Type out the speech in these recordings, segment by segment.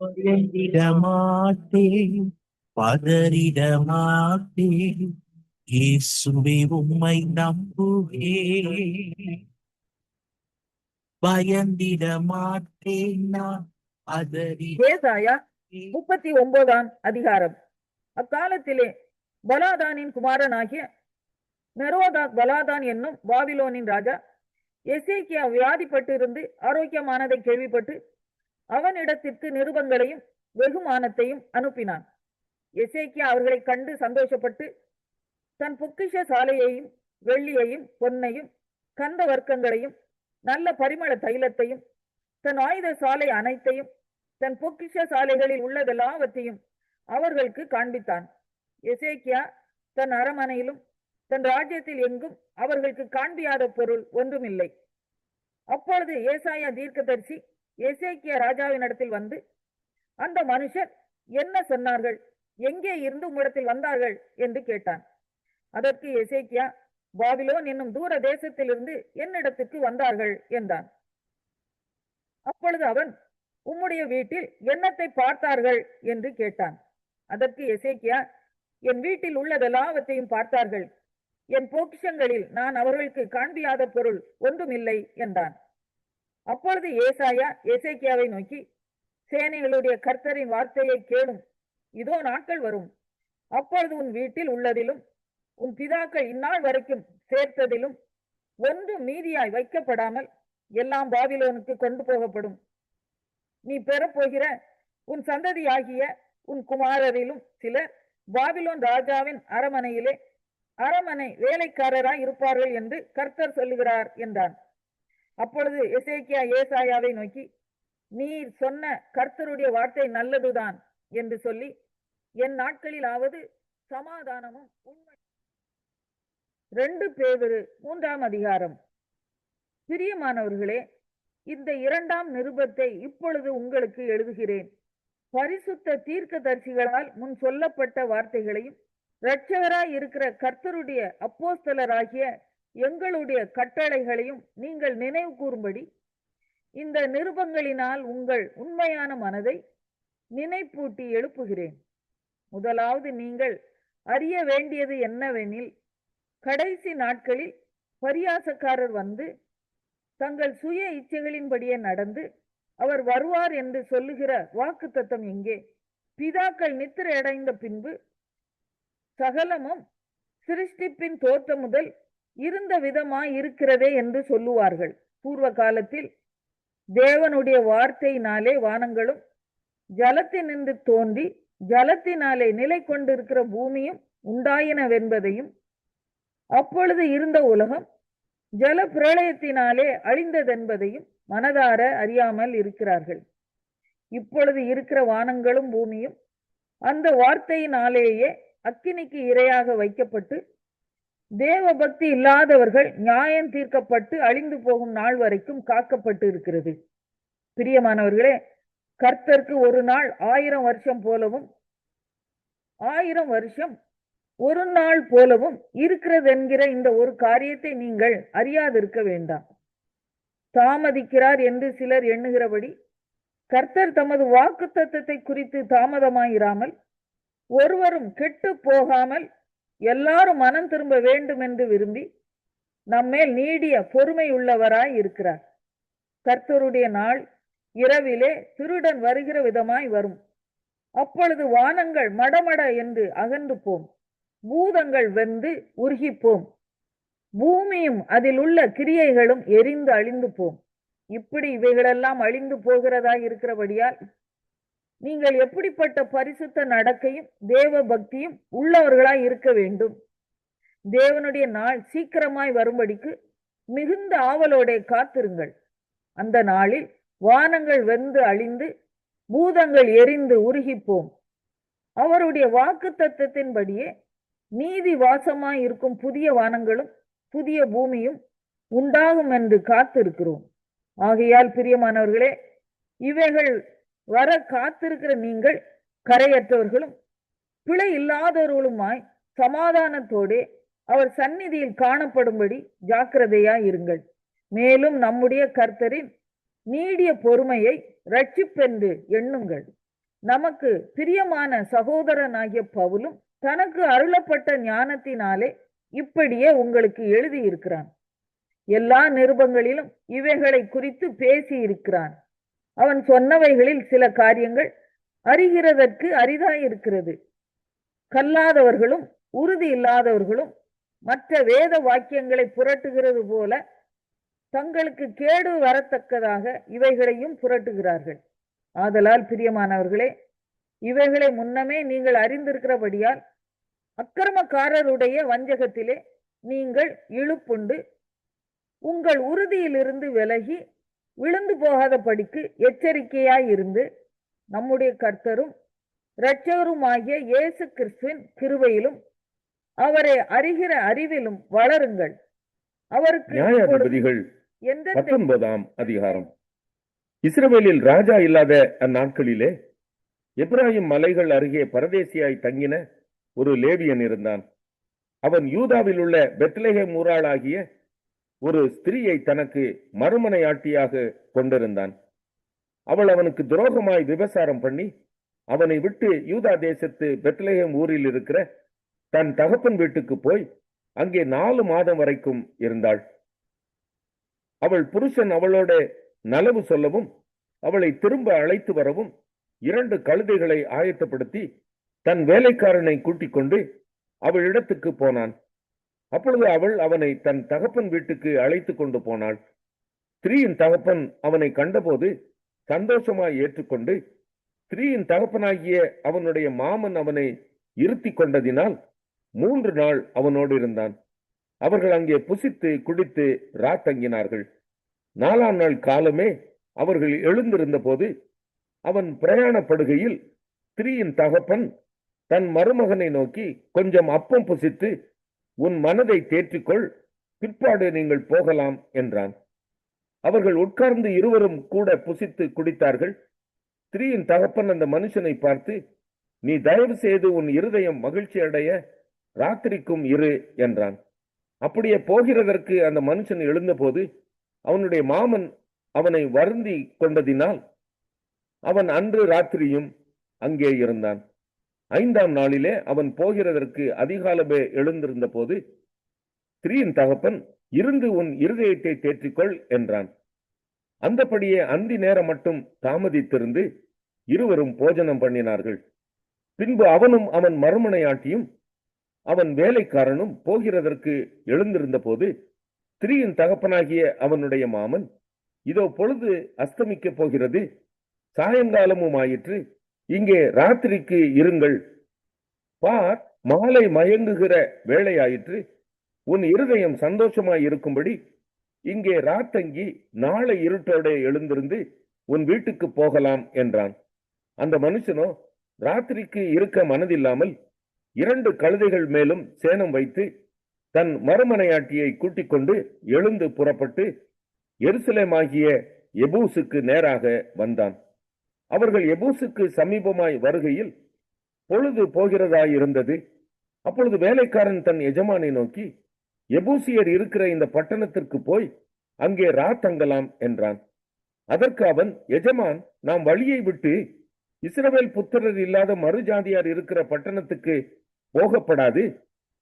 பயந்திட மாட்டேன், பதறிட மாட்டேன், இயேசுவே உம்மை நம்புவேன். பயந்திட மாட்டேன், நான் பதறிட ஏசாயா 39ஆம் அதிகாரம். அக்காலத்திலே பலாதானின் குமாரனாகிய மெரோதாக் பலாதான் என்னும் பாபிலோனின் ராஜா எசேக்கியா வியாதிப்பட்டிருந்து ஆரோக்கியமானதை கேள்விப்பட்டு அவனிடத்திற்கு நிருபங்களையும் வெகுமானத்தையும் அனுப்பினான். எசேக்கியா அவர்களை கண்டு சந்தோஷப்பட்டு தன் பொக்கிஷ சாலையையும் வெள்ளியையும் பொன்னையும் கந்த வர்க்கங்களையும் நல்ல பரிமள தைலத்தையும் தன் ஆயுத சாலை அனைத்தையும் தன் பொக்கிஷ சாலைகளில் உள்ளதெல்லாவற்றையும் அவர்களுக்கு காண்பித்தான். எசேக்கியா தன் அரமனையிலும் தன் ராஜ்யத்தில் எங்கும் அவர்களுக்கு காண்பியாத பொருள் ஒன்றுமில்லை. அப்பொழுது ஏசாயா தீர்க்கதரிசி எசேக்கியா ராஜாவினிடத்தில் வந்து, அந்த மனுஷர் என்ன சொன்னார்கள், எங்கே இருந்து உம்மிடத்தில் வந்தார்கள் என்று கேட்டான். அதற்கு எசேக்கியா, பாபிலோன் என்னும் தூர தேசத்திலிருந்து என்னிடத்துக்கு வந்தார்கள் என்றான். அப்பொழுது அவன், உம்முடைய வீட்டில் என்னத்தை பார்த்தார்கள் என்று கேட்டான். அதற்கு எசேக்கியா, என் வீட்டில் உள்ளதெல்லாவற்றையும் பார்த்தார்கள், என் பொக்கிஷங்களில் நான் அவர்களுக்கு காண்பியாத பொருள் ஒன்றுமில்லை என்றான். அப்பொழுது ஏசாயா எசேக்கியாவை நோக்கி, சேனைகளுடைய கர்த்தரின் வார்த்தையை கேளும். இதோ நாட்கள் வரும், அப்பொழுது உன் வீட்டில் உள்ளதிலும் உன் பிதாக்கள் இந்நாள் வரைக்கும் சேர்த்ததிலும் ஒன்று மீதியாய் வைக்கப்படாமல் எல்லாம் பாபிலோனுக்கு கொண்டு போகப்படும். நீ பெறப்போகிற உன் சந்ததியாகிய உன் குமாரரிலும் சிலர் பாபிலோன் ராஜாவின் அரமனை வேலைக்காரராய் இருப்பார்கள் என்று கர்த்தர் சொல்லுகிறார் என்றான். அப்பொழுது எசேக்கியா ஏசாயாவை நோக்கி, நீர் சொன்ன கர்த்தருடைய வார்த்தை நல்லதுதான் என்று சொல்லி, என் நாட்களிலாவது சமாதானமும் உண்மை. 2 பேதுரு 3ஆம் அதிகாரம். பிரியமானவர்களே, இந்த 2ஆம் நிருபத்தை இப்பொழுது உங்களுக்கு எழுதுகிறேன். பரிசுத்த தீர்க்கதரிசிகளால் முன் சொல்லப்பட்ட வார்த்தைகளையும் இரட்சகராய் இருக்கிற கர்த்தருடைய அப்போஸ்தலராகிய எங்களுடைய கட்டளைகளையும் நீங்கள் நினைவு கூறும்படி இந்த நிருபங்களினால் உங்கள் உண்மையான மனதை நினைப்பூட்டி எழுப்புகிறேன். முதலாவது நீங்கள் அறிய வேண்டியது என்னவெனில், கடைசி நாட்களில் பரியாசக்காரர் வந்து தங்கள் சுய இச்சைகளின்படியே நடந்து அவர் வருவார் என்று சொல்லுகிற வாக்குத்தத்தம் எங்கே? பிதாக்கள் நித்திரை அடைந்த பின்பு சகலமும் சிருஷ்டிப்பின் தோற்றம் முதல் இருந்த விதமாய் இருக்கிறதே என்று சொல்லுவார்கள். பூர்வ காலத்தில் தேவனுடைய வார்த்தையினாலே வானங்களும் ஜலத்தினின்று தோன்றி ஜலத்தினாலே நிலை கொண்டிருக்கிற பூமியும் உண்டாயினவென்பதையும், அப்பொழுது இருந்த உலகம் ஜல பிரளயத்தினாலே அழிந்ததென்பதையும் மனதார அறியாமல் இருக்கிறார்கள். இப்பொழுது இருக்கிற வானங்களும் பூமியும் அந்த வார்த்தையினாலேயே அக்கினிக்கு இரையாக வைக்கப்பட்டு தேவ பக்தி இல்லாதவர்கள் நியாயம் தீர்க்கப்பட்டு அழிந்து போகும் நாள் வரைக்கும் காக்கப்பட்டு இருக்கிறது. பிரியமானவர்களே, கர்த்தருக்கு ஒரு நாள் 1000 வருஷம் போலவும் 1000 வருஷம் ஒரு நாள் போலவும் இருக்கிறது என்கிற இந்த ஒரு காரியத்தை நீங்கள் அறியாதிருக்க வேண்டாம். தாமதிக்கிறார் என்று சிலர் எண்ணுகிறபடி கர்த்தர் தமது வாக்குத்தத்தத்தை குறித்து தாமதமாயிராமல் ஒருவரும் கெட்டு போகாமல் எல்லாரும் மனம் திரும்ப வேண்டும் என்று விரும்பி நம்மேல் நீடிய பொறுமை உள்ளவராய் இருக்கிறார். கர்த்தருடைய நாள் இரவிலே திருடன் வருகிற விதமாய் வரும். அப்பொழுது வானங்கள் மடமட என்று அகன்று போம், பூதங்கள் வெந்து உருகிப்போம், பூமியும் அதில் உள்ள கிரியைகளும் எரிந்து அழிந்து போம். இப்படி இவைகளெல்லாம் அழிந்து போகிறதாய் இருக்கிறபடியால் நீங்கள் எப்படிப்பட்ட பரிசுத்த நடக்கையும் தேவ பக்தியும் உள்ளவர்களாய் இருக்க வேண்டும். தேவனுடைய நாள் சீக்கிரமாய் வரும்படிக்கு மிகுந்த ஆவலோட காத்திருங்கள். அந்த நாளில் வானங்கள் வெந்து அழிந்து பூதங்கள் எரிந்து உருகிப்போம். அவருடைய வாக்கு தத்தத்தின்படியே நீதி வாசமாய் இருக்கும் புதிய வானங்களும் புதிய பூமியும் உண்டாகும் என்று காத்திருக்கிறோம். ஆகையால் பிரியமானவர்களே, இவைகள் வர காத்திருக்கிற நீங்கள் கரையற்றவர்களும் பிழை இல்லாதவர்களுமாய் சமாதானத்தோடு அவர் சந்நிதியில் காணப்படும்படி ஜாக்கிரதையாய் இருங்கள். மேலும் நம்முடைய கர்த்தரின் நீடிய பொறுமையை இரட்சிப்பென்று எண்ணுங்கள். நமக்கு பிரியமான சகோதரனாகிய பவுலும் தனக்கு அருளப்பட்ட ஞானத்தினாலே இப்படியே உங்களுக்கு எழுதியிருக்கிறான். எல்லா நிருபங்களிலும் இவைகளை குறித்து பேசி இருக்கிறான். அவன் சொன்னவைகளில் சில காரியங்கள் அறிகிறதற்கு அரிதாயிருக்கிறது. கல்லாதவர்களும் உறுதி இல்லாதவர்களும் மற்ற வேத வாக்கியங்களை புரட்டுகிறது போல தங்களுக்கு கேடு வரத்தக்கதாக இவைகளையும் புரட்டுகிறார்கள். ஆதலால் பிரியமானவர்களே, இவைகளை முன்னமே நீங்கள் அறிந்திருக்கிறபடியால் அக்கிரமக்காரருடைய வஞ்சகத்திலே நீங்கள் இழுப்புண்டு உங்கள் உறுதியிலிருந்து விலகி விழுந்து போகாத படிக்கு எச்சரிக்கையாயிருந்து நம்முடைய கர்த்தரும் இரட்சகருமாகிய இயேசு கிறிஸ்துவின் கிருபையிலும் அவரை அறிகிற அறிவிலும் வளருங்கள். அவருக்கு நியாயாதிபதிகள் 19ஆம் அதிகாரம். இஸ்ரவேலில் ராஜா இல்லாத அந்நாட்களிலே எப்பிராயீம் மலைகள் அருகே பரதேசியாய் தங்கின ஒரு லேவியன் இருந்தான். அவன் யூதாவில் உள்ள பெத்லெகேம் ஊராளாகிய ஒரு ஸ்திரீயை தனக்கு மறுமனையாட்டியாக கொண்டிருந்தான். அவள் அவனுக்கு துரோகமாய் விபசாரம் பண்ணி அவனை விட்டு யூதா தேசத்து பெத்லெகேம் ஊரில் இருக்கிற தன் தகப்பன் வீட்டுக்கு போய் அங்கே 4 மாதம் வரைக்கும் இருந்தாள். அவள் புருஷன் அவளோட நலவு சொல்லவும் அவளை திரும்ப அழைத்து வரவும் 2 கழுதைகளை ஆயத்தப்படுத்தி தன் வேலைக்காரனை கூட்டிக் கொண்டு அவள் இடத்துக்கு போனான். அப்பொழுது அவள் அவனை தன் தகப்பன் வீட்டுக்கு அழைத்து கொண்டு போனாள். ஸ்திரீயின் தகப்பன் அவனை கண்டபோது சந்தோஷமாய் ஏற்றுக்கொண்டு, ஸ்திரீயின் தகப்பனாகிய அவனுடைய மாமன் அவனை இருத்தி கொண்டதினால் 3 நாள் அவனோடு இருந்தான். அவர்கள் அங்கே புசித்து குடித்து ராத்தங்கினார்கள். 4ஆம் நாள் காலமே அவர்கள் எழுந்திருந்த போது அவன் பிரயாணப்படுகையில் ஸ்திரீயின் தகப்பன் தன் மருமகனை நோக்கி, கொஞ்சம் அப்பம் புசித்து உன் மனதை தேற்றிக்கொள், பிற்பாடு நீங்கள் போகலாம் என்றான். அவர்கள் உட்கார்ந்து இருவரும் கூட புசித்து குடித்தார்கள். ஸ்திரீயின் தகப்பன் அந்த மனுஷனை பார்த்து, நீ தயவு செய்து உன் இருதயம் மகிழ்ச்சி அடைய ராத்திரிக்கும் இரு என்றான். அப்படியே போகிறதற்கு அந்த மனுஷன் எழுந்தபோது அவனுடைய மாமன் அவனை வருந்தி கொண்டதினால் அவன் அன்று ராத்திரியும் அங்கே இருந்தான். 5ஆம் நாளிலே அவன் போகிறதற்கு அதிகாலமே எழுந்திருந்த போது ஸ்திரீயின் தகப்பன், இருந்து உன் இருதயத்தை தேற்றிக்கொள் என்றான். அந்தபடியே அந்தி நேரம் மட்டும் தாமதித்திருந்து இருவரும் போஜனம் பண்ணினார்கள். பின்பு அவனும் அவன் மறுமனையாட்டியும் அவன் வேலைக்காரனும் போகிறதற்கு எழுந்திருந்த போது ஸ்திரீயின் தகப்பனாகிய அவனுடைய மாமன், இதோ பொழுது அஸ்தமிக்க போகிறது, சாயங்காலமும் ஆயிற்று, இங்கே ராத்திரிக்கு இருங்கள், பார் மாலை மயங்குகிற வேளையாயிற்று, உன் இருதயம் சந்தோஷமாய் இருக்கும்படி இங்கே ராத்தங்கி நாளை இருட்டோட எழுந்திருந்து உன் வீட்டுக்கு போகலாம் என்றான். அந்த மனுஷனோ ராத்திரிக்கு இருக்க மனதில்லாமல் 2 கழுதைகள் மேலும் சேணம் வைத்து தன் மறுமனையாட்டியை கூட்டிக் கொண்டு எழுந்து புறப்பட்டு எருசலேமாகிய எபூசுக்கு நேராக வந்தான். அவர்கள் எபூசுக்கு சமீபமாய் வருகையில் பொழுது போகிறதாயிருந்தது. அப்பொழுது வேலைக்காரன் தன் எஜமானை நோக்கி, எபூசியர் இருக்கிற இந்த பட்டணத்திற்கு போய் அங்கே ராத்தங்கலாம் என்றான். அதற்கு அவன், எஜமான், நாம் வழியை விட்டு இஸ்ரவேல் புத்திரர் இல்லாத மறுஜாதியார் இருக்கிற பட்டணத்துக்கு போகப்படாது,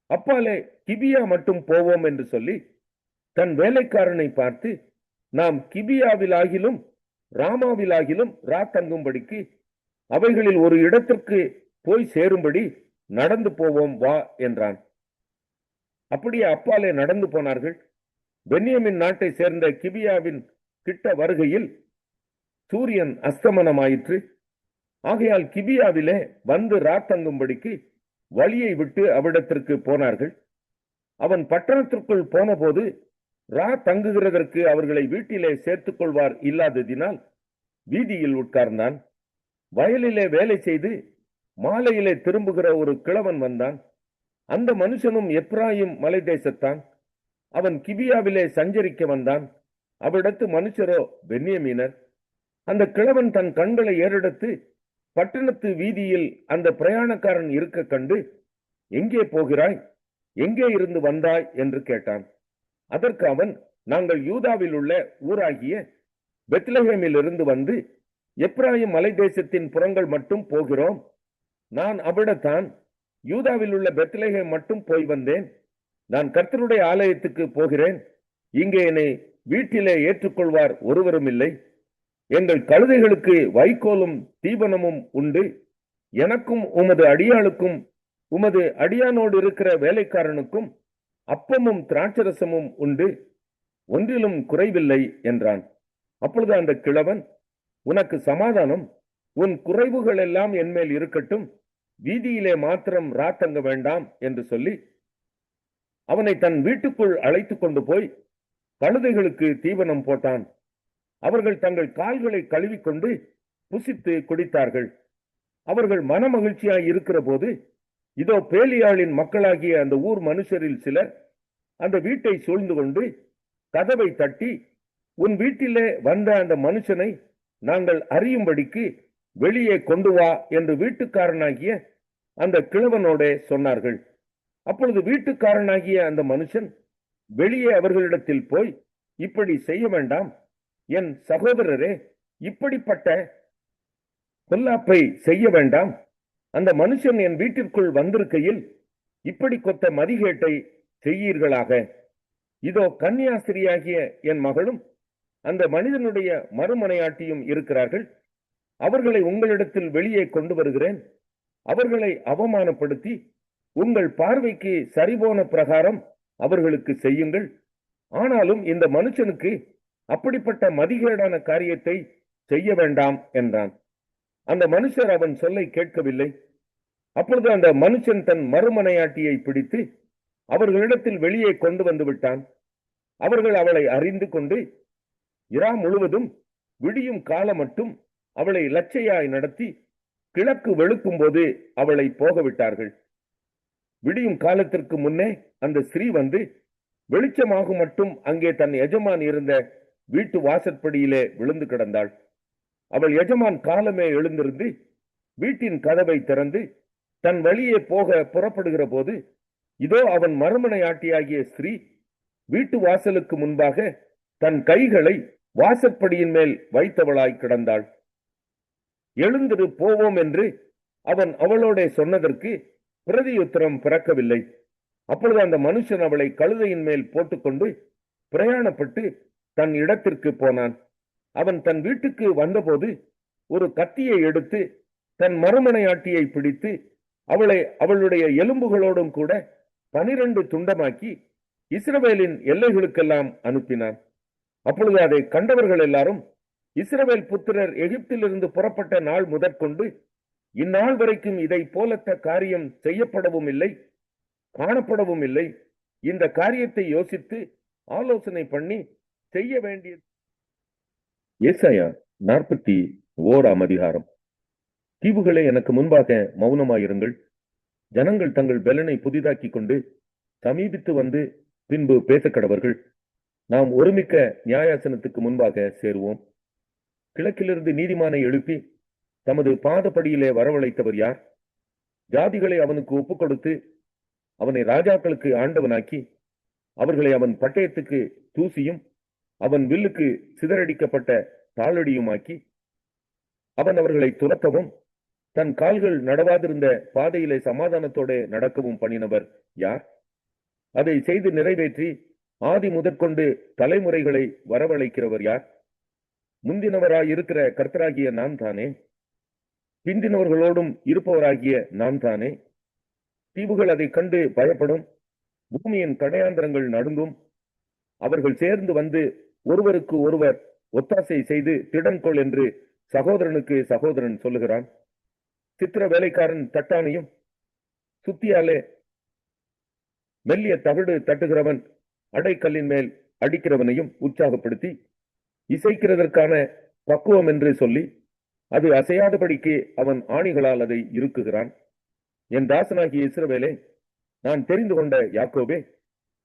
அப்பாலே கிபியா மட்டும் போவோம் என்று சொல்லி தன் வேலைக்காரனை பார்த்து, நாம் கிபியாவிலாகிலும் ராமாவிலாகிலும் ராத்தங்கும்படிக்கு அவைகளில் ஒரு இடத்திற்கு போய் சேரும்படி நடந்து போவோம் வா என்றான். அப்படியே அப்பாலே நடந்து போனார்கள். பென்யமின் நாட்டை சேர்ந்த கிபியாவின் கிட்ட வருகையில் சூரியன் அஸ்தமனமாயிற்று. ஆகையால் கிபியாவிலே வந்து ராத்தங்கும்படிக்கு வழியை விட்டு அவ்விடத்திற்கு போனார்கள். அவன் பட்டணத்திற்குள் போன போது தங்குகிறதற்கு அவர்களை வீட்டிலே சேர்த்துக் கொள்வார் இல்லாததினால் வீதியில் உட்கார்ந்தான். வயலிலே வேலை செய்து மாலையிலே திரும்புகிற ஒரு கிழவன் வந்தான். அந்த மனுஷனும் எப்ராயிம் மலை தேசத்தான். அவன் கிபியாவிலே சஞ்சரிக்க வந்தான். அவ்விடத்து மனுஷரோ பென்யமீனர். அந்த கிழவன் தன் கண்களை ஏறெடுத்து பட்டணத்து வீதியில் அந்த பிரயாணக்காரன் இருக்க கண்டு, எங்கே போகிறாய், எங்கே இருந்து வந்தாய் என்று கேட்டான். அதற்கு அவன், நாங்கள் யூதாவில் உள்ள ஊராகிய பெத்லெகேமில் இருந்து வந்து எப்ராயிம் மலை தேசத்தின் புறங்கள் மட்டும் போகிறோம். நான் அவ்விடத்தான் யூதாவில் உள்ள பெத்லகேம் மட்டும் போய் வந்தேன். நான் கர்த்தருடைய ஆலயத்துக்கு போகிறேன். இங்கே என்னை வீட்டிலே ஏற்றுக்கொள்வார் ஒருவரும் இல்லை. எங்கள் கழுதைகளுக்கு வைக்கோலும் தீபனமும் உண்டு. எனக்கும் உமது அடியாளுக்கும் உமது அடியானோடு இருக்கிற வேலைக்காரனுக்கும் அப்பமும் திராட்சரசமும் உண்டு. ஒன்றிலும் குறைவில்லை என்றான். அப்பொழுது அந்த கிழவன், உனக்கு சமாதானம், உன் குறைவுகள் எல்லாம் என்மேல் இருக்கட்டும், வீதியிலே மாத்திரம் ராத்தங்க வேண்டாம் என்று சொல்லி அவனை தன் வீட்டுக்குள் அழைத்து கொண்டு போய் கழுதைகளுக்கு தீவனம் போட்டான். அவர்கள் தங்கள் கால்களை கழுவிக்கொண்டு புசித்து குடித்தார்கள். அவர்கள் மனமகிழ்ச்சியாய் இருக்கிற போது இதோ பேலியாளின் மக்களாகிய அந்த ஊர் மனுஷரில் சிலர் அந்த வீட்டை சூழ்ந்து கொண்டு கதவை தட்டி, உன் வீட்டிலே வந்த அந்த மனுஷனை நாங்கள் அறியும்படிக்கு வெளியே கொண்டு வா என்று வீட்டுக்காரனாகிய அந்த கிழவனோட சொன்னார்கள். அப்பொழுது வீட்டுக்காரனாகிய அந்த மனுஷன் வெளியே அவர்களிடத்தில் போய், இப்படி செய்ய வேண்டாம், என் சகோதரரே, இப்படிப்பட்ட பொல்லாப்பை செய்ய வேண்டாம். அந்த மனுஷன் என் வீட்டிற்குள் வந்திருக்கையில் இப்படி கொத்த மதிகேட்டை செய்யீர்களாக. இதோ கன்னியாஸ்திரியாகிய என் மகளும் அந்த மனிதனுடைய மறுமனையாட்டியும் இருக்கிறார்கள். அவர்களை உங்களிடத்தில் வெளியே கொண்டு வருகிறேன். அவர்களை அவமானப்படுத்தி உங்கள் பார்வைக்கு சரிபோன பிரகாரம் அவர்களுக்கு செய்யுங்கள். ஆனாலும் இந்த மனுஷனுக்கு அப்படிப்பட்ட மதிகேடான காரியத்தை செய்ய வேண்டாம் என்றான். அந்த மனுஷர் அவன் சொல்லை கேட்கவில்லை. அப்பொழுது அந்த மனுஷன் தன் மறுமனையாட்டியை பிடித்து அவர்களிடத்தில் வெளியே கொண்டு வந்து விட்டான். அவர்கள் அவளை அறிந்து கொண்டு இரா முழுவதும் விடியும் காலம் மட்டும் அவளை லட்சையாய் நடத்தி கிழக்கு வெளுக்கும் போது அவளை போக விட்டார்கள். விடியும் காலத்திற்கு முன்னே அந்த ஸ்திரீ வந்து வெளிச்சமாகும் மட்டும் அங்கே தன் எஜமான் இருந்த வீட்டு வாசற்படியிலே விழுந்து கிடந்தாள். அவள் எஜமான் காலமே எழுந்திருந்து வீட்டின் கதவை திறந்து தன் வழியே போக புறப்படுகிற போது இதோ அவன் மறுமனையாட்டியாகிய ஸ்திரீ வீட்டு வாசலுக்கு முன்பாக தன் கைகளை வாசற்படியின் மேல் வைத்தவளாய் கிடந்தாள். எழுந்திரு, போவோம் என்று அவன் அவளோட சொன்னதற்கு பிரதியுத்தரம் பிறக்கவில்லை. அப்பொழுது அந்த மனுஷன் அவளை கழுதையின் மேல் போட்டுக்கொண்டு பிரயாணப்பட்டு தன் இடத்திற்கு போனான். அவன் தன் வீட்டுக்கு வந்தபோது ஒரு கத்தியை எடுத்து தன் மறுமனையாட்டியை பிடித்து அவளை அவளுடைய எலும்புகளோடும் கூட 12 துண்டமாக்கி இஸ்ரவேலின் எல்லைகளுக்கெல்லாம் அனுப்பினான். அப்பொழுது அதை கண்டவர்கள் எல்லாரும், இஸ்ரவேல் புத்திரர் எகிப்திலிருந்து புறப்பட்ட நாள் முதற்கொண்டு இந்நாள் வரைக்கும் இதை போலத்த காரியம் செய்யப்படவும் இல்லை, காணப்படவும் இல்லை. இந்த காரியத்தை யோசித்து ஆலோசனை பண்ணி செய்ய வேண்டியது. ஏசாயா 41 அதிகாரம். தீவுகளே, எனக்கு முன்பாக மௌனமாயிருங்கள். ஜனங்கள் தங்கள் பெலனை புதிதாக்கி கொண்டு சமீபித்து வந்து பின்பு பேசக்கடவர்கள். நாம் ஒருமிக்க நியாயாசனத்துக்கு முன்பாக சேருவோம். கிழக்கிலிருந்து நீதிமானை எழுப்பி தமது பாதப்படியிலே வரவழைத்தவர் யார்? ஜாதிகளை அவனுக்கு ஒப்புக் கொடுத்து அவனை ராஜாக்களுக்கு ஆண்டவனாக்கி அவர்களை அவன் பட்டயத்துக்கு தூசியும் அவன் வில்லுக்கு சிதறடிக்கப்பட்ட தாளடியுமாக்கி அவன் அவர்களை துரத்தவும் தன் கால்கள் நடவாதிருந்த பாதையிலே சமாதானத்தோட நடக்கவும் பண்ணினவர் யார்? அதை செய்து நிறைவேற்றி ஆதி முதற்கொண்டு தலைமுறைகளை வரவழைக்கிறவர் யார்? முந்தினவராய் இருக்கிற கர்த்தராகிய நான் தானே, பிந்தினவர்களோடும் இருப்பவராகிய நான் தானே. தீவுகள் அதை கண்டு பயப்படும், பூமியின் கடையாந்திரங்கள் நடுங்கும். அவர்கள் சேர்ந்து வந்து ஒருவருக்கு ஒருவர் ஒத்தாசை செய்து திடன்கொள் என்று சகோதரனுக்கு சகோதரன் சொல்லுகிறான். சித்திர வேலைக்காரன் தட்டானையும் சுத்தியாலே மெல்லிய தகடு தட்டுகிறவன் அடைக்கல்லின் மேல் அடிக்கிறவனையும் உற்சாகப்படுத்தி இசைக்கிறதற்கான பக்குவம் என்று சொல்லி அது அசையாதபடிக்கு அவன் ஆணிகளால் அதை இருக்குகிறான். என் தாசனாகிய இஸ்ரவேலே, நான் தெரிந்து கொண்ட யாக்கோபே,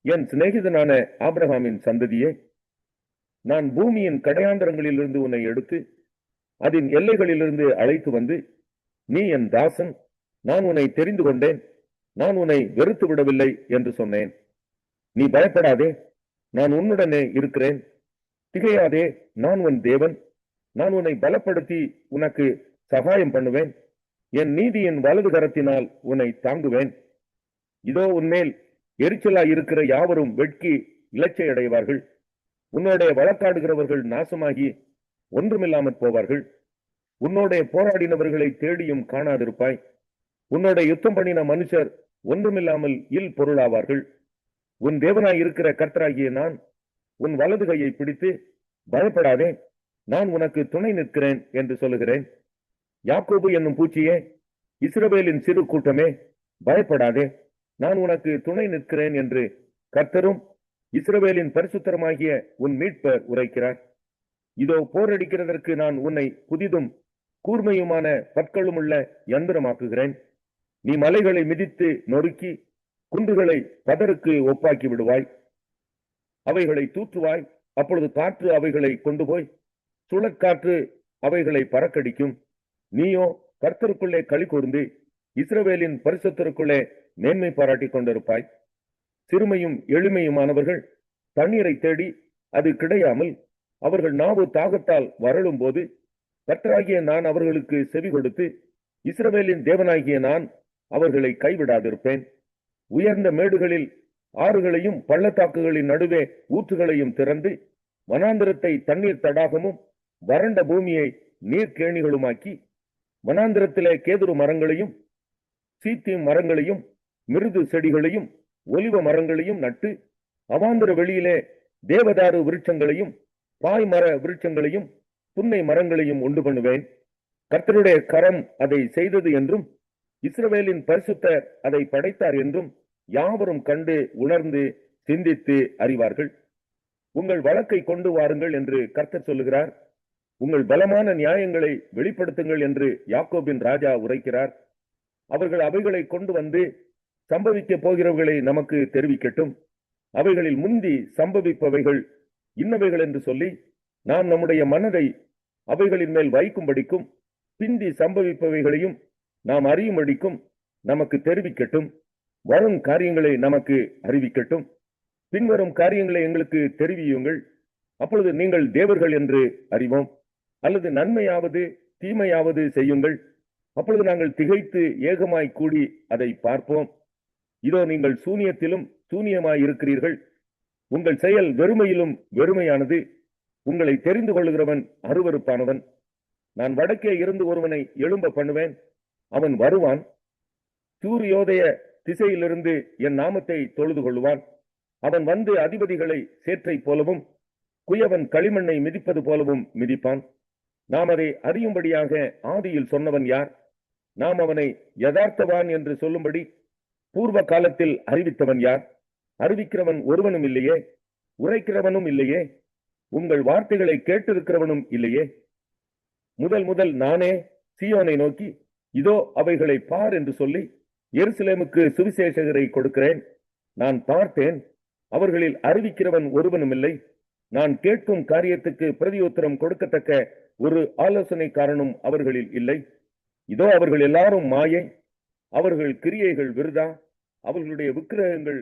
என் சிநேகிதனான ஆபிரகாமின் சந்ததியே, நான் பூமியின் கடையாந்தரங்களிலிருந்து உன்னை எடுத்து அதன் எல்லைகளிலிருந்து அழைத்து வந்து, நீ என் தாசன், நான் உன்னை தெரிந்து கொண்டேன், நான் உன்னை வெறுத்து விடவில்லை என்று சொன்னேன். நீ பயப்படாதே, நான் உன்னுடனே இருக்கிறேன். திகையாதே, நான் உன் தேவன், நான் உன்னை பலப்படுத்தி உனக்கு சகாயம் பண்ணுவேன். என் நீதியின் வலது கரத்தினால் உன்னை தாங்குவேன். இதோ உன்மேல் எரிச்சலாய் இருக்கிற யாவரும் வெட்கி இலச்சை அடைவார்கள். உன்னோட வழக்காடுகிறவர்கள் நாசமாகி ஒன்றுமில்லாமற் போவார்கள். உன்னோட போராடினவர்களை தேடியும் காணாதிருப்பாய். உன்னோட யுத்தம் பண்ணின மனுஷர் ஒன்றுமில்லாமல் இல் பொருளாவார்கள். உன் தேவனாய் இருக்கிற கர்த்தராகிய நான் உன் வலது கையை பிடித்து, பயப்படாதே, நான் உனக்கு துணை நிற்கிறேன் என்று சொல்லுகிறேன். யாக்கோபு என்னும் பூச்சியே, இஸ்ரவேலின் சிறு கூட்டமே, பயப்படாதே, நான் உனக்கு துணை நிற்கிறேன் என்று கர்த்தரும் இஸ்ரவேலின் பரிசுத்தருமாகிய உன் மீட்பர் உரைக்கிறார். இதோ போரடிக்கிறதற்கு நான் உன்னை புதிதும் கூர்மையுமான பற்களுமுள்ள யந்திரமாக்குகிறேன். நீ மலைகளை மிதித்து நொறுக்கி குன்றுகளை பதருக்கு ஒப்பாக்கி விடுவாய். அவைகளை தூற்றுவாய். அப்பொழுது காற்று அவைகளை கொண்டு போய் சுழற்காற்று அவைகளை பறக்கடிக்கும். நீயோ கர்த்தருக்குள்ளே களி கூர்ந்து இஸ்ரவேலின் பரிசுத்தருக்குள்ளே மேன்மை பாராட்டி கொண்டிருப்பாய். சிறுமையும் எளிமையுமானவர்கள் தண்ணீரை தேடி அது கிடையாமல் அவர்கள் நாவு தாகத்தால் வரலும் போது கர்த்தராகிய நான் அவர்களுக்கு செவி கொடுத்து இஸ்ரவேலின் தேவனாகிய நான் அவர்களை கைவிடாதிருப்பேன். உயர்ந்த மேடுகளில் ஆறுகளையும் பள்ளத்தாக்குகளின் நடுவே ஊற்றுகளையும் திறந்து வனாந்திரத்தை தண்ணீர் தடாகமும் வறண்ட பூமியை நீர்க்கேணிகளுமாக்கி வனாந்திரத்திலே கேதுரு மரங்களையும் சீத்திம் மரங்களையும் மிருது செடிகளையும் ஒலிவ மரங்களையும் நட்டு அவாந்திர வெளியிலே தேவதாரு விருட்சங்களையும் பாய்மர விருட்சங்களையும் புன்னை மரங்களையும் உண்டு பண்ணுவேன். கர்த்தருடைய கரம் அதை செய்தது என்றும் இஸ்ரவேலின் பரிசுத்தர் அதை படைத்தார் என்றும் யாவரும் கண்டு உணர்ந்து சிந்தித்து அறிவார்கள். உங்கள் வழக்கை கொண்டு வாருங்கள் என்று கர்த்தர் சொல்லுகிறார். உங்கள் பலமான நியாயங்களை வெளிப்படுத்துங்கள் என்று யாக்கோபின் ராஜா உரைக்கிறார். அவர்கள் அவைகளை கொண்டு வந்து சம்பவிக்க போகிறவர்களை நமக்கு தெரிவிக்கட்டும். அவைகளில் முந்தி சம்பவிப்பவைகள் இன்னவைகள் என்று சொல்லி நாம் நம்முடைய மனதை அவைகளின் மேல் வைக்கும்படிக்கும் பிந்தி சம்பவிப்பவைகளையும் நாம் அறியும்படிக்கும் நமக்கு தெரிவிக்கட்டும். வரும் காரியங்களை நமக்கு அறிவிக்கட்டும். பின்வரும் காரியங்களை எங்களுக்கு தெரிவியுங்கள். அப்பொழுது நீங்கள் தேவர்கள் என்று அறிவோம். அல்லது நன்மையாவது தீமையாவது செய்யுங்கள். அப்பொழுது நாங்கள் திகைத்து ஏகமாய் கூடி அதை பார்ப்போம். இதோ நீங்கள் சூனியத்திலும் சூனியமாய் இருக்கிறீர்கள். உங்கள் செயல் வெறுமையிலும் வெறுமையானது. உங்களை தெரிந்து கொள்ளுகிறவன் அருவருப்பானவன். நான் வடக்கே இருந்து ஒருவனை எழும்ப பண்ணுவேன். அவன் வருவான். சூரியோதய திசையிலிருந்து என் நாமத்தை தொழுது கொள்ளுவான். அவன் வந்து அதிபதிகளை சேற்றை போலவும் குயவன் களிமண்ணை மிதிப்பது போலவும் மிதிப்பான். நாம் அதை அறியும்படியாக ஆதியில் சொன்னவன் யார்? நாம் அவனை யதார்த்தவான் என்று சொல்லும்படி பூர்வ காலத்தில் அறிவித்தவன் யார்? அறிவிக்கிறவன் ஒருவனும் இல்லையே, உரைக்கிறவனும் இல்லையே, உங்கள் வார்த்தைகளை கேட்டிருக்கிறவனும் இல்லையே. முதல் நானே சீயோனை நோக்கி இதோ அவைகளை பார் என்று சொல்லி எருசலேமுக்கு சுவிசேஷகரை கொடுக்கிறேன். நான் பார்த்தேன், அவர்களில் அறிவிக்கிறவன் ஒருவனும் இல்லை. நான் கேட்கும் காரியத்துக்கு பிரதியுத்தரம் கொடுக்கத்தக்க ஒரு ஆலோசனைக்காரனும் அவர்களில் இல்லை. இதோ அவர்கள் எல்லாரும் மாயை, அவர்கள் கிரியைகள் விருதா, அவர்களுடைய விக்கிரகங்கள்.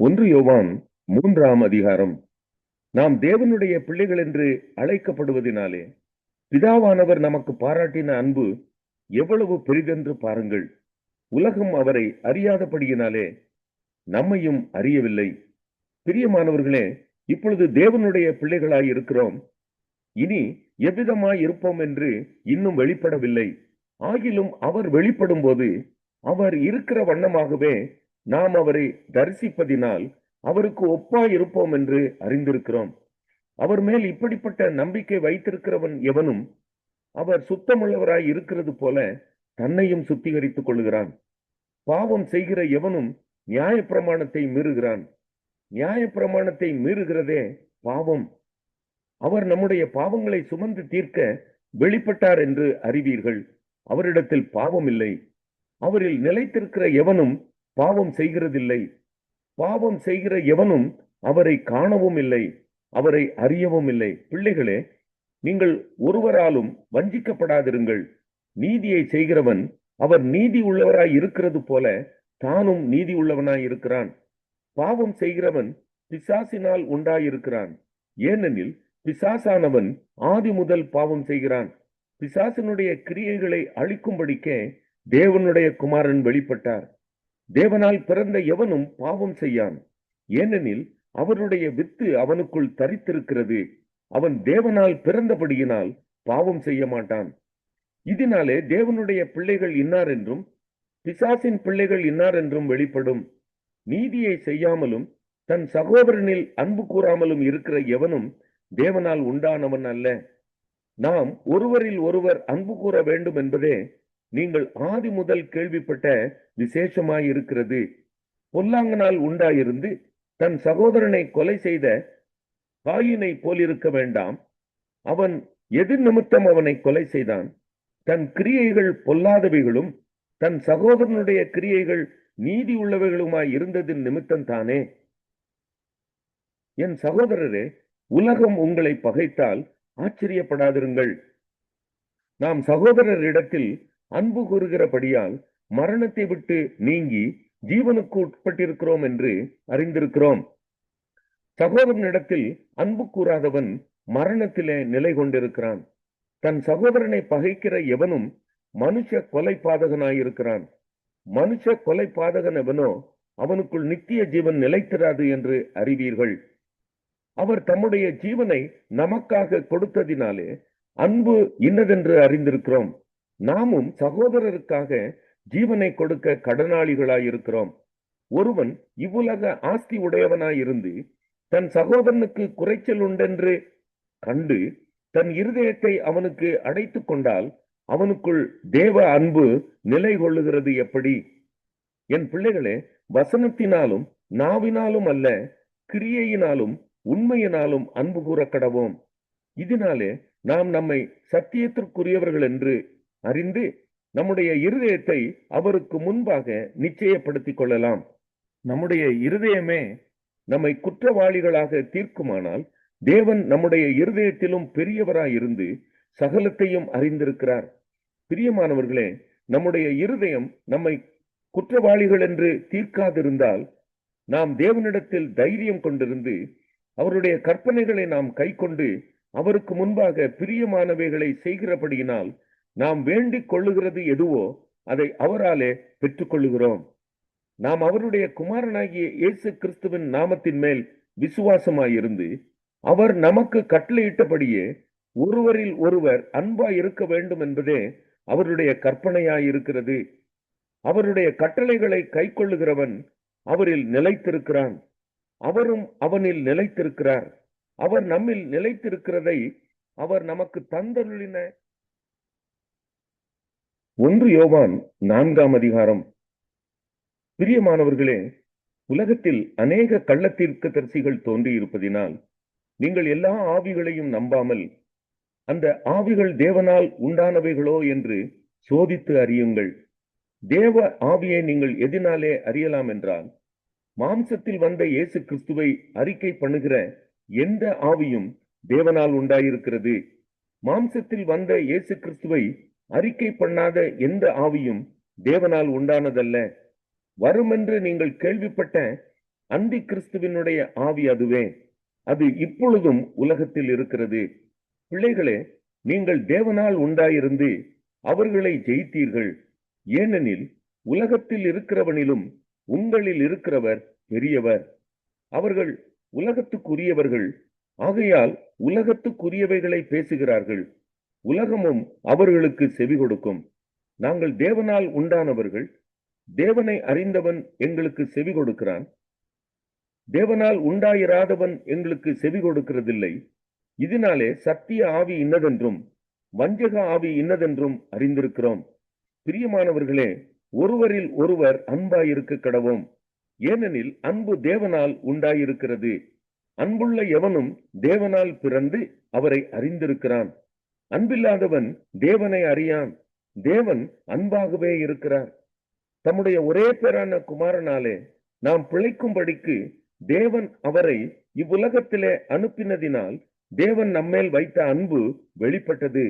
1 யோவான் 3ஆம் அதிகாரம். நாம் தேவனுடைய பிள்ளைகள் என்று அழைக்கப்படுவதினாலே பிதாவானவர் நமக்கு பாராட்டின அன்பு எவ்வளவு பெரிதென்று பாருங்கள். உலகம் அவரை அறியாதபடியினாலே நம்மையும் அறியவில்லை. பிரியமானவர்களே, இப்பொழுது தேவனுடைய பிள்ளைகளாய் இருக்கிறோம். இனி எவ்விதமாய் இருப்போம் என்று இன்னும் வெளிப்படவில்லை. ஆகிலும் அவர் வெளிப்படும் போது அவர் இருக்கிற வண்ணமாகவே நாம் அவரை தரிசிப்பதினால் அவருக்கு ஒப்பாய் இருப்போம் என்று அறிந்திருக்கிறோம். அவர் மேல் இப்படிப்பட்ட நம்பிக்கை வைத்திருக்கிறவன் எவனும் அவர் சுத்தமுள்ளவராய் இருக்கிறது போல தன்னையும் சுத்திகரித்துக் கொள்கிறான். பாவம் செய்கிற எவனும் நியாயப்பிரமாணத்தை மீறுகிறான். நியாயப்பிரமாணத்தை மீறுகிறதே பாவம். அவர் நம்முடைய பாவங்களை சுமந்து தீர்க்க வெளிப்பட்டார் என்று அறிவீர்கள். அவரிடத்தில் பாவம் இல்லை. அவரில் நிலைத்திருக்கிற எவனும் பாவம் செய்கிறதில்லை. பாவம் செய்கிற எவனும் அவரை காணவும் இல்லை, அவரை அறியவும் இல்லை. பிள்ளைகளே, நீங்கள் ஒருவராலும் வஞ்சிக்கப்படாதிருங்கள். நீதியை செய்கிறவன் அவர் நீதி உள்ளவராய் இருக்கிறது போல தானும் நீதி உள்ளவனாய் இருக்கிறான். பாவம் செய்கிறவன் பிசாசினால் உண்டாயிருக்கிறான். ஏனெனில் பிசாசானவன் ஆதி முதல் பாவம் செய்கிறான். பிசாசனுடைய கிரியைகளை அழிக்கும்படிக்கே தேவனுடைய குமாரன் வெளிப்பட்டார். தேவனால் பிறந்த எவனும் பாவம் செய்யான், ஏனெனில் அவருடைய வித்து அவனுக்குள் தரித்திருக்கிறது. அவன் தேவனால் பிறந்தபடியினால் பாவம் செய்ய மாட்டான். இதனாலே தேவனுடைய பிள்ளைகள் இன்னார் என்றும் பிசாசின் பிள்ளைகள் இன்னார் என்றும் வெளிப்படும். நீதியை செய்யாமலும் தன் சகோதரனில் அன்பு கூறாமலும் இருக்கிற எவனும் தேவனால் உண்டானவன் அல்ல. நாம் ஒருவரில் ஒருவர் அன்பு கூற வேண்டும் என்பதே நீங்கள் ஆதி முதல் கேள்விப்பட்ட விசேஷமாயிருக்கிறது. பொல்லாங்கனால் உண்டாயிருந்து தன் சகோதரனை கொலை செய்த காயினை போலிருக்க வேண்டாம். அவன் எது நிமித்தம் அவனை கொலை செய்தான்? தன் கிரியைகள் பொல்லாதவைகளும் தன் சகோதரனுடைய கிரியைகள் நீதி உள்ளவைகளுமாய் இருந்ததின் நிமித்தம் தானே. என் சகோதரரே, உலகம் உங்களை பகைத்தால் ஆச்சரியப்படாதிருங்கள். நாம் சகோதரரிடத்தில் அன்பு கூறுகிறபடியால் மரணத்தை விட்டு நீங்கி ஜீவனுக்கு உட்பட்டிருக்கிறோம் என்று அறிந்திருக்கிறோம். சகோதரனிடத்தில் அன்பு கூறாதவன் மரணத்திலே நிலை கொண்டிருக்கிறான். தன் சகோதரனை பகைக்கிற எவனும் மனுஷ கொலை பாதகனாயிருக்கிறான். மனுஷ கொலை பாதகன் எவனோ அவனுக்குள் நித்திய ஜீவன் நிலைத்திராது என்று அறிவீர்கள். அவர் தம்முடைய ஜீவனை நமக்காக கொடுத்ததினாலே அன்பு இன்னதென்று அறிந்திருக்கிறோம். நாமும் சகோதரருக்காக ஜீவனை கொடுக்க கடனாளிகளாயிருக்கிறோம். ஒருவன் இவ்வுலக ஆஸ்தி உடையவனாயிருந்து தன் சகோதரனுக்கு குறைச்சல் உண்டென்று கண்டு தன் இருதயத்தை அவனுக்கு அடைத்து கொண்டால் அவனுக்குள் தேவ அன்பு நிலை கொள்ளுகிறது எப்படி? என் பிள்ளைகளே, வசனத்தினாலும் நாவினாலும் அல்ல, கிரியையினாலும் உண்மையினாலும் அன்பு கூற கடவோம். இதனாலே நாம் நம்மை சத்தியத்திற்குரியவர்கள் என்று அறிந்து நம்முடைய இருதயத்தை அவருக்கு முன்பாக நிச்சயப்படுத்திக் கொள்ளலாம். நம்முடைய இருதயமே நம்மை குற்றவாளிகளாக தீர்க்குமானால் தேவன் நம்முடைய இருதயத்திலும் பெரியவராயிருந்து சகலத்தையும் அறிந்திருக்கிறார். பிரியமானவர்களே, நம்முடைய இருதயம் நம்மை குற்றவாளிகள் என்று தீர்க்காதிருந்தால் நாம் தேவனிடத்தில் தைரியம் கொண்டிருந்து அவருடைய கற்பனைகளை நாம் கைக்கொண்டு அவருக்கு முன்பாக பிரியமானவைகளை செய்கிறபடியினால் நாம் வேண்டிக் கொள்ளுகிறது எதுவோ அதை அவராலே பெற்றுக்கொள்ளுகிறோம். நாம் அவருடைய குமாரனாகிய இயேசு கிறிஸ்துவின் நாமத்தின் மேல் விசுவாசமாயிருந்து அவர் நமக்கு கட்டளையிட்டபடியே ஒருவரில் ஒருவர் அன்பாய் இருக்க வேண்டும் என்பதே அவருடைய கற்பனையாயிருக்கிறது. அவருடைய கட்டளைகளை கைக்கொள்ளுகிறவன் அவரில் நிலைத்திருக்கிறான், அவரும் அவனில் நிலைத்திருக்கிறார். அவர் நம்மில் நிலைத்திருக்கிறதை அவர் நமக்கு தந்தருளின 1 யோவான் 4ஆம் அதிகாரம். பிரியமானவர்களே, உலகத்தில் அநேக கள்ளத்தீர்க்கதரிசிகள் தோன்றியிருப்பதினால் நீங்கள் எல்லா ஆவிகளையும் நம்பாமல் அந்த ஆவிகள் தேவனால் உண்டானவைகளோ என்று சோதித்து அறியுங்கள். தேவ ஆவியை நீங்கள் எதினாலே அறியலாம் என்றால், மாம்சத்தில் வந்த இயேசு கிறிஸ்துவை அறிக்கை பண்ணுகிற எந்த ஆவியும் தேவனால் உண்டாயிருக்கிறது. மாம்சத்தில் வந்த இயேசு கிறிஸ்துவை அறிக்கை பண்ணாத எந்த ஆவியும் தேவனால் உண்டானதல்ல. வருமென்று நீங்கள் கேள்விப்பட்ட அந்தி கிறிஸ்துவினுடைய ஆவி அதுவே. அது இப்பொழுதும் உலகத்தில் இருக்கிறது. பிள்ளைகளே, நீங்கள் தேவனால் உண்டாயிருந்து அவர்களை ஜெயித்தீர்கள். ஏனெனில் உலகத்தில் இருக்கிறவனிலும் உங்களில் இருக்கிறவர் பெரியவர். அவர்கள் உலகத்துக்குரியவர்கள், ஆகையால் உலகத்துக்குரியவைகளை பேசுகிறார்கள். உலகமும் அவர்களுக்கு செவி கொடுக்கும். நாங்கள் தேவனால் உண்டானவர்கள். தேவனை அறிந்தவன் எங்களுக்கு செவி கொடுக்கிறான். தேவனால் உண்டாயிராதவன் எங்களுக்கு செவி கொடுக்கிறதில்லை. இதனாலே சத்திய ஆவி இன்னதென்றும் வஞ்சக ஆவி இன்னதென்றும் அறிந்திருக்கிறோம். பிரியமானவர்களே, ஒருவரில் ஒருவர் அன்பாயிருக்க கடவோம். ஏனெனில் அன்பு தேவனால் உண்டாயிருக்கிறது. அன்புள்ள எவனும் தேவனால் பிறந்து அவரை அறிந்திருக்கிறான். அன்பில்லாதவன் தேவனை அறியான். தேவன் அன்பாகவே இருக்கிறார். தம்முடைய ஒரே பேரான குமாரனாலே நாம் பிழைக்கும்படிக்கு தேவன் அவரை இவ்வுலகத்திலே அனுப்பினதினால் தேவன் நம்மேல் வைத்த அன்பு வெளிப்பட்டது.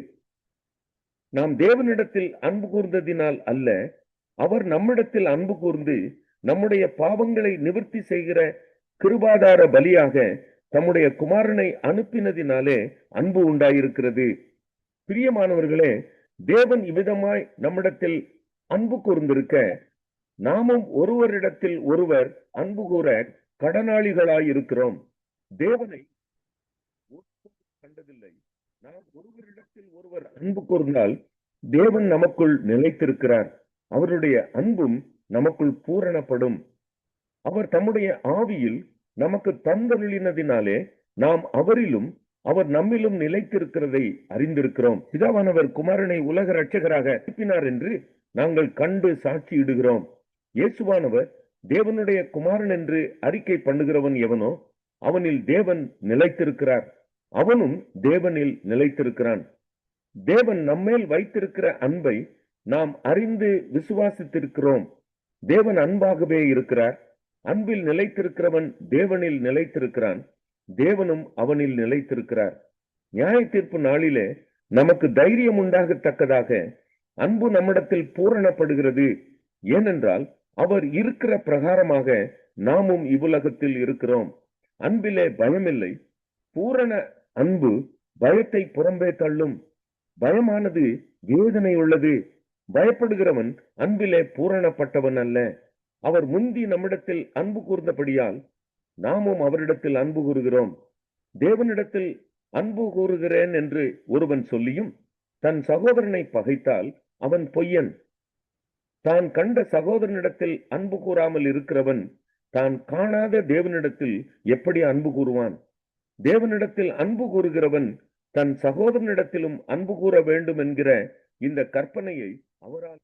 நாம் தேவனிடத்தில் அன்பு கூர்ந்ததினால் அல்ல, அவர் நம்மிடத்தில் அன்பு கூர்ந்து நம்முடைய பாவங்களை நிவர்த்தி செய்கிற கிருபாதார பலியாக தம்முடைய குமாரனை அனுப்பினதினாலே அன்பு உண்டாயிருக்கிறது. பிரியமானவர்களே, தேவன் இவ்விதமாய் நம்மிடத்தில் அன்பு கூர்ந்திருக்க, நாமும் ஒருவரிடத்தில் ஒருவர் அன்பு கூற கடனாளிகளாயிருக்கிறோம். தேவனை கண்டதில்லை. நாம் ஒருவரிடத்தில் ஒருவர் அன்பு கூர்ந்தால் தேவன் நமக்குள் நிலைத்திருக்கிறார். அவருடைய அன்பும் நமக்குள் பூரணப்படும். அவர் தம்முடைய ஆவியில் நமக்கு தந்தருளினதினாலே நாம் அவரிலும் அவர் நம்மிலும் நிலைத்திருக்கிறதை அறிந்திருக்கிறோம். பிதாவானவர் குமாரனை உலக இரட்சகராக அனுப்பினார் என்று நாங்கள் கண்டு சாட்சியிடுகிறோம். இயேசுவானவர் தேவனுடைய குமாரன் என்று அறிக்கை பண்ணுகிறவன் எவனோ அவனில் தேவன் நிலைத்திருக்கிறார், அவனும் தேவனில் நிலைத்திருக்கிறான். தேவன் நம்மேல் வைத்திருக்கிற அன்பை நாம் அறிந்து விசுவாசித்திருக்கிறோம். தேவன் அன்பாகவே இருக்கிறார். அன்பில் நிலைத்திருக்கிறவன் தேவனில் நிலைத்திருக்கிறான், தேவனும் அவனில் நிலைத்திருக்கிறார். நியாய தீர்ப்பு நாளிலே நமக்கு தைரியம் உண்டாகத்தக்கதாக அன்பு நம்மிடத்தில் பூரணப்படுகிறது. ஏனென்றால் அவர் இருக்கிற பிரகாரமாக நாமும் இவ்வுலகத்தில் இருக்கிறோம். அன்பிலே பயமில்லை. பூரண அன்பு பயத்தை புறம்பே தள்ளும். பயமானது வேதனை உள்ளது. பயப்படுகிறவன் அன்பிலே பூரணப்பட்டவன் அல்ல. அவர் முந்தி நம்மிடத்தில் அன்பு கூர்ந்தபடியால் நாமும் அவரிடத்தில் அன்பு கூறுகிறோம். தேவனிடத்தில் அன்பு கூறுகிறேன் என்று ஒருவன் சொல்லியும் தன் சகோதரனை பகைத்தால் அவன் பொய்யன். தான் கண்ட சகோதரனிடத்தில் அன்பு கூறாமல் இருக்கிறவன் தான் காணாத தேவனிடத்தில் எப்படி அன்பு கூறுவான்? தேவனிடத்தில் அன்பு கூறுகிறவன் தன் சகோதரனிடத்திலும் அன்பு கூற வேண்டும் என்கிற இந்த கற்பனையை அவரால்